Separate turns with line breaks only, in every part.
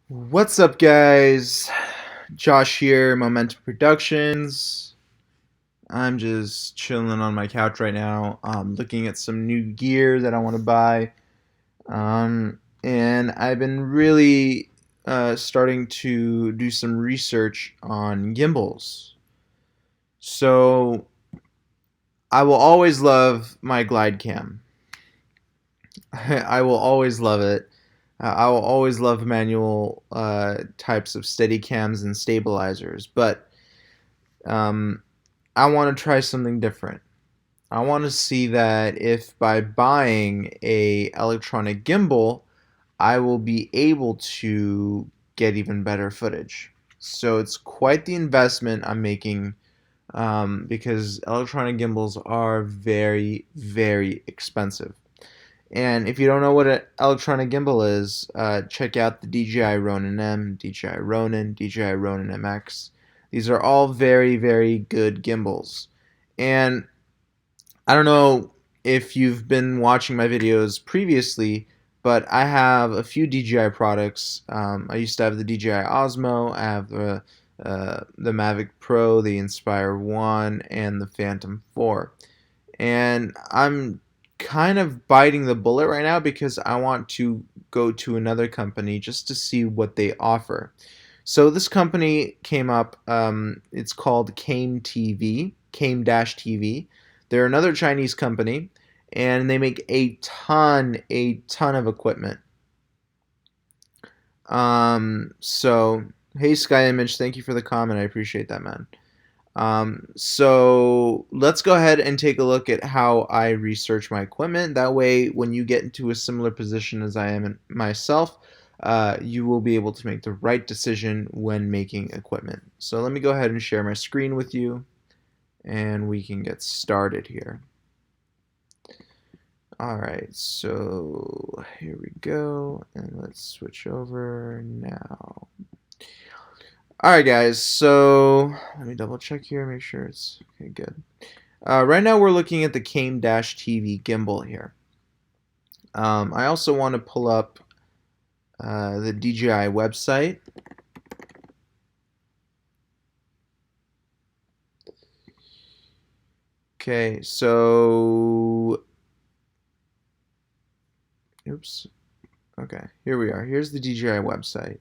What's up, guys? Josh here, Momentum Productions. I'm just chilling on my couch right now, looking at some new gear that I want to buy. And I've been really starting to do some research on gimbals. So I will always love my glide cam. I will always love it. I will always love manual types of steady cams and stabilizers, but um, I want to try something different. I want to see that if by buying a electronic gimbal, I will be able to get even better footage. So it's quite the investment I'm making because electronic gimbals are very, very expensive. And if you don't know what an electronic gimbal is, check out the DJI Ronin M, DJI Ronin, DJI Ronin MX. These are all very, very good gimbals. And I don't know if you've been watching my videos previously, but I have a few DJI products. I used to have the DJI Osmo, I have the Mavic Pro, the Inspire 1, and the Phantom 4. And I'm kind of biting the bullet right now because I want to go to another company just to see what they offer. So this company came up. It's called Came TV, Came-TV. They're another Chinese company, and they make a ton of equipment. So hey Sky Image, thank you for the comment. I appreciate that, man. So let's go ahead and take a look at how I research my equipment. That way, when you get into a similar position as I am in myself, you will be able to make the right decision when making equipment. So let me go ahead and share my screen with you, and we can get started here. Alright, so here we go, and let's switch over now. Alright guys, so let me double check here, make sure it's okay, good. Right now we're looking at the Came-TV gimbal here. I also want to pull up the DJI website. Okay, so oops. Okay, here we are. Here's the DJI website.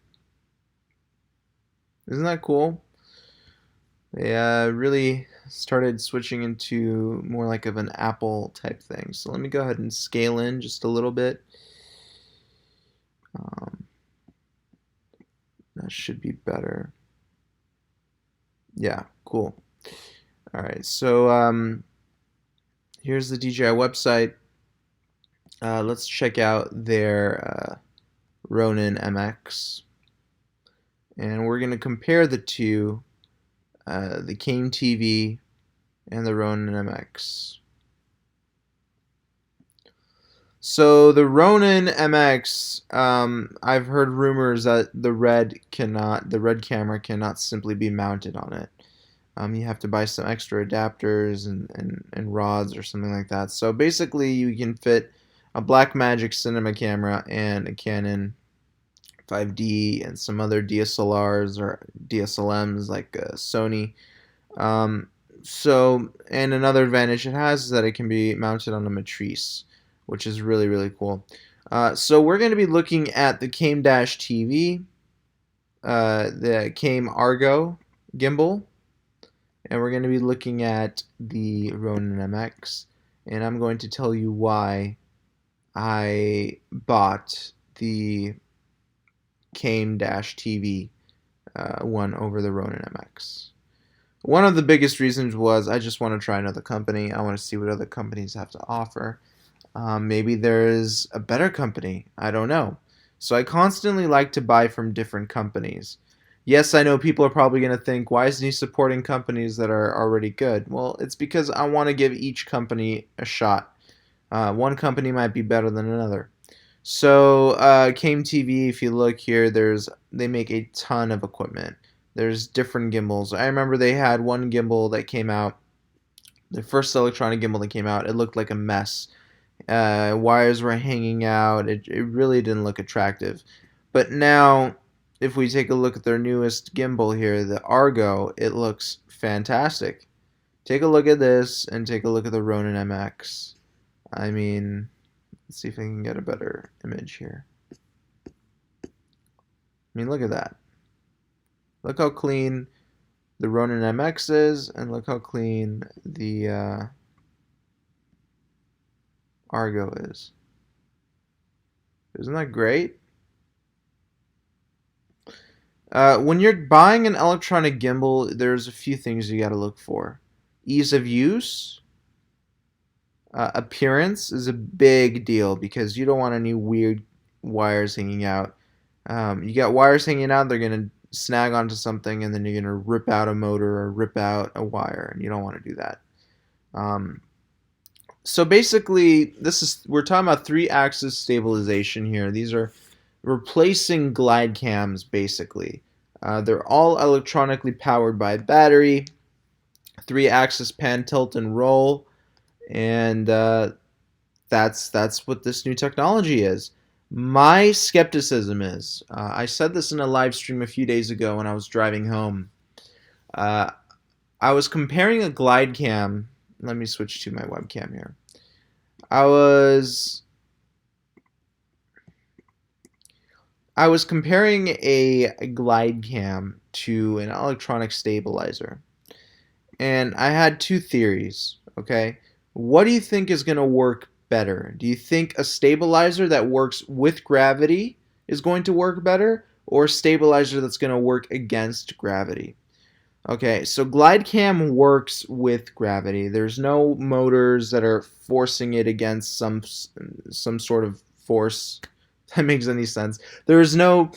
Isn't that cool? They really started switching into more like of an Apple type thing. So let me go ahead and scale in just a little bit. That should be better. Yeah, cool. All right, so here's the DJI website. Let's check out their Ronin MX. And we're going to compare the two, the Came TV and the Ronin MX. So the Ronin MX, I've heard rumors that the red camera cannot simply be mounted on it. You have to buy some extra adapters and rods or something like that. So basically, you can fit a Blackmagic cinema camera and a Canon 5D and some other DSLRs or DSLMs like Sony. And another advantage it has is that it can be mounted on a matrice, which is really, really cool. So we're going to be looking at the Came-TV, the Came Argo gimbal, and we're going to be looking at the Ronin MX, and I'm going to tell you why I bought the Came-TV one over the Ronin MX. One of the biggest reasons was I just want to try another company. I want to see what other companies have to offer. Maybe there's a better company. I don't know. So I constantly like to buy from different companies. Yes, I know people are probably going to think, why isn't he supporting companies that are already good? Well, it's because I want to give each company a shot. One company might be better than another. So Came TV, if you look here, they make a ton of equipment. There's different gimbals. I remember they had one gimbal that came out, the first electronic gimbal that came out. It looked like a mess. Wires were hanging out. It really didn't look attractive. But now if we take a look at their newest gimbal here, the Argo, it looks fantastic. Take a look at this and take a look at the Ronin MX. I mean, let's see if I can get a better image here. I mean, look at that. Look how clean the Ronin MX is, and look how clean the Argo is. Isn't that great? When you're buying an electronic gimbal, there's a few things you got to look for. Ease of use. Appearance is a big deal because you don't want any weird wires hanging out. You got wires hanging out, they're going to snag onto something, and then you're going to rip out a motor or rip out a wire, and you don't want to do that. So basically, we're talking about 3-axis stabilization here. These are replacing glide cams, basically. They're all electronically powered by a battery, 3-axis pan, tilt, and roll, and that's what this new technology is. My skepticism is, I said this in a live stream a few days ago when I was driving home. I was comparing a glide cam. Let me switch to my webcam here. I was comparing a glide cam to an electronic stabilizer. And I had two theories, okay? What do you think is going to work better? Do you think a stabilizer that works with gravity is going to work better, or a stabilizer that's going to work against gravity? Okay, so glide cam works with gravity. There's no motors that are forcing it against some sort of force. That makes any sense. There is no,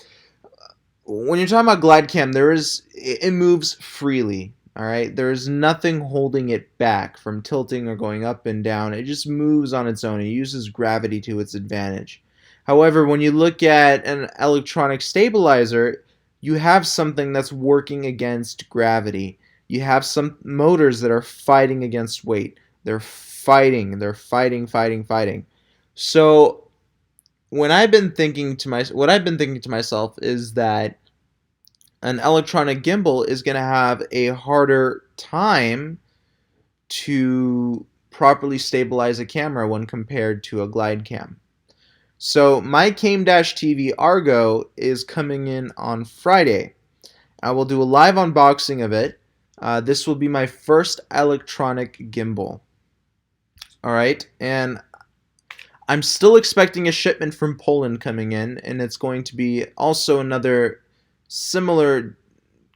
when you're talking about glide cam, it moves freely. All right, there's nothing holding it back from tilting or going up and down. It just moves on its own. It uses gravity to its advantage. However, when you look at an electronic stabilizer, you have something that's working against gravity. You have some motors that are fighting against weight. They're fighting. So what I've been thinking to myself is that an electronic gimbal is going to have a harder time to properly stabilize a camera when compared to a glide cam. So my Came-TV Argo is coming in on Friday. I will do a live unboxing of it. This will be my first electronic gimbal. Alright, and I'm still expecting a shipment from Poland coming in, and it's going to be also another similar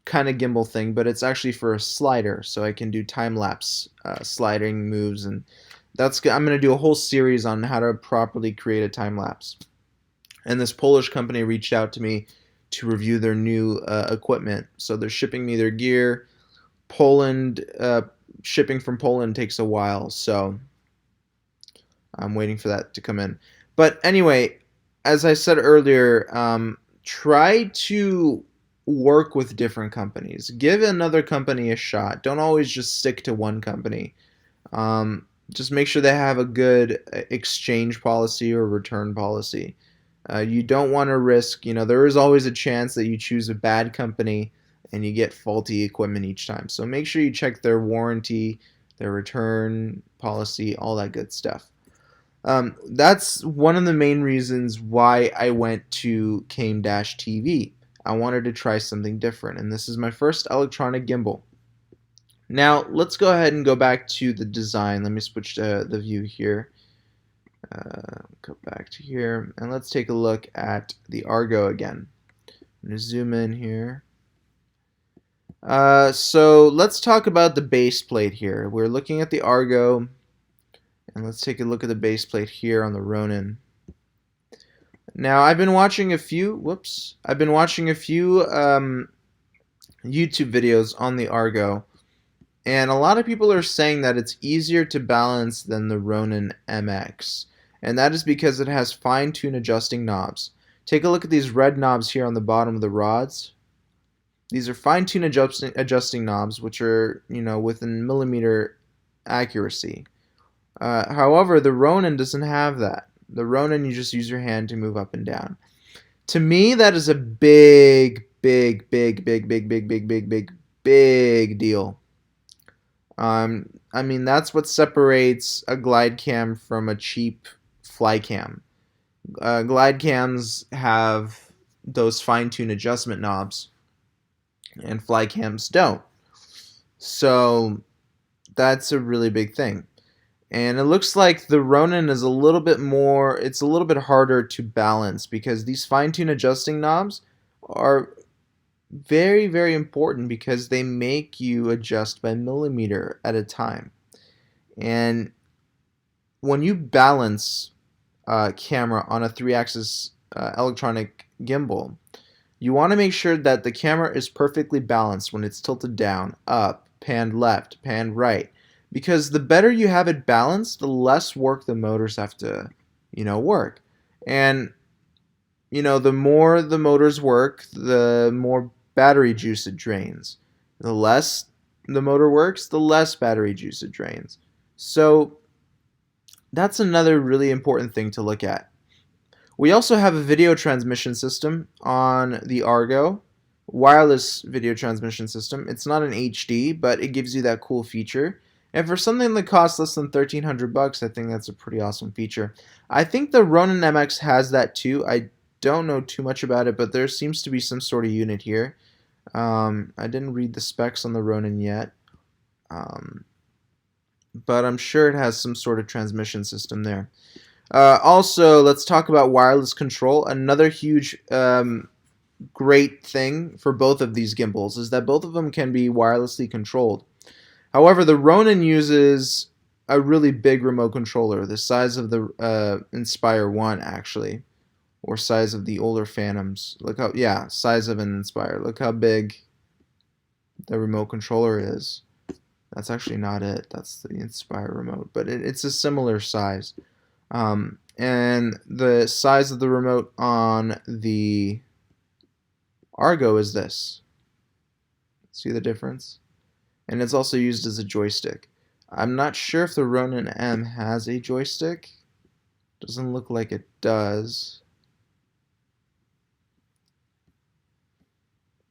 kind of gimbal thing, but it's actually for a slider, so I can do time-lapse sliding moves, and I'm going to do a whole series on how to properly create a time-lapse. And this Polish company reached out to me to review their new equipment, so they're shipping me their gear. Shipping from Poland takes a while, so I'm waiting for that to come in. But anyway, as I said earlier, try to work with different companies. Give another company a shot. Don't always just stick to one company. Just make sure they have a good exchange policy or return policy. You don't want to risk, there is always a chance that you choose a bad company and you get faulty equipment each time. So make sure you check their warranty, their return policy, all that good stuff. That's one of the main reasons why I went to Came-TV. I wanted to try something different, and this is my first electronic gimbal. Now, let's go ahead and go back to the design. Let me switch to the view here. Go back to here, and let's take a look at the Argo again. I'm going to zoom in here. So let's talk about the base plate here. We're looking at the Argo, and let's take a look at the base plate here on the Ronin. Now, I've been watching a few YouTube videos on the Argo, and a lot of people are saying that it's easier to balance than the Ronin MX, and that is because it has fine-tune adjusting knobs. Take a look at these red knobs here on the bottom of the rods. These are fine-tune adjusting knobs, which are, within millimeter accuracy. However, the Ronin doesn't have that. The Ronin, you just use your hand to move up and down. To me, that is a big, big, big, big, big, big, big, big, big, big deal. I mean, that's what separates a glide cam from a cheap fly cam. Glide cams have those fine-tune adjustment knobs, and fly cams don't. So that's a really big thing. And it looks like the Ronin is a little bit more, it's a little bit harder to balance because these fine-tune adjusting knobs are very, very important because they make you adjust by millimeter at a time. And when you balance a camera on a 3-axis electronic gimbal, you want to make sure that the camera is perfectly balanced when it's tilted down, up, panned left, panned right. Because the better you have it balanced, the less work the motors have to, work. And, the more the motors work, the more battery juice it drains. The less the motor works, the less battery juice it drains. So that's another really important thing to look at. We also have a video transmission system on the Argo, wireless video transmission system. It's not an HD, but it gives you that cool feature. And for something that costs less than $1,300, I think that's a pretty awesome feature. I think the Ronin MX has that too. I don't know too much about it, but there seems to be some sort of unit here. I didn't read the specs on the Ronin yet, but I'm sure it has some sort of transmission system there. Also, let's talk about wireless control. Another huge great thing for both of these gimbals is that both of them can be wirelessly controlled. However, the Ronin uses a really big remote controller, the size of the Inspire 1 actually, or size of the older Phantoms. Look how, yeah, size of an Inspire. Look how big the remote controller is. That's actually not it. That's the Inspire remote, but it's a similar size. And the size of the remote on the Argo is this. See the difference? And it's also used as a joystick. I'm not sure if the Ronin M has a joystick. Doesn't look like it does.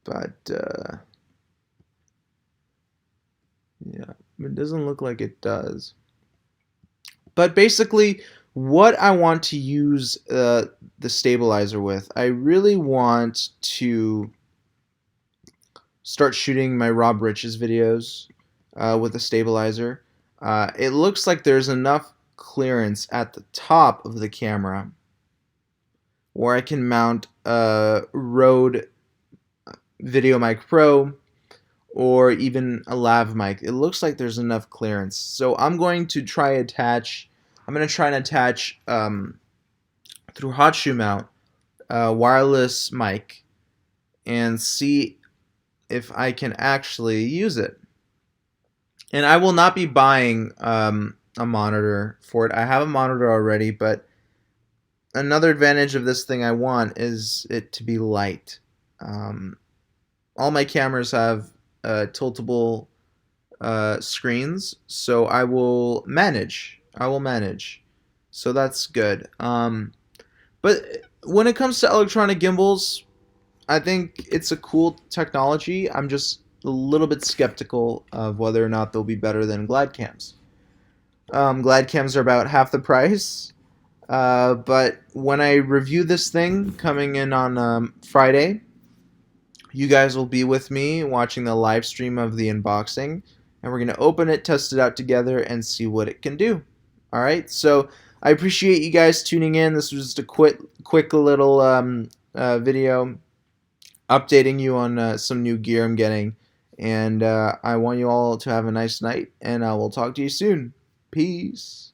But yeah, it doesn't look like it does. But basically, what I want to use the stabilizer with, I really want to start shooting my Rob Riches videos with a stabilizer. It looks like there's enough clearance at the top of the camera where I can mount a Rode VideoMic Pro or even a lav mic. It looks like there's enough clearance. So I'm going to try and attach through hot shoe mount a wireless mic and see if I can actually use it. And I will not be buying a monitor for it. I have a monitor already, but another advantage of this thing I want is it to be light. All my cameras have tiltable screens, so I will manage. So that's good. But when it comes to electronic gimbals, I think it's a cool technology. I'm just a little bit skeptical of whether or not they'll be better than glide cams. Glide cams are about half the price. But when I review this thing coming in on Friday, you guys will be with me watching the live stream of the unboxing, and we're going to open it, test it out together, and see what it can do. Alright, so I appreciate you guys tuning in. This was just a quick little video updating you on some new gear I'm getting, and I want you all to have a nice night, and I will talk to you soon. Peace.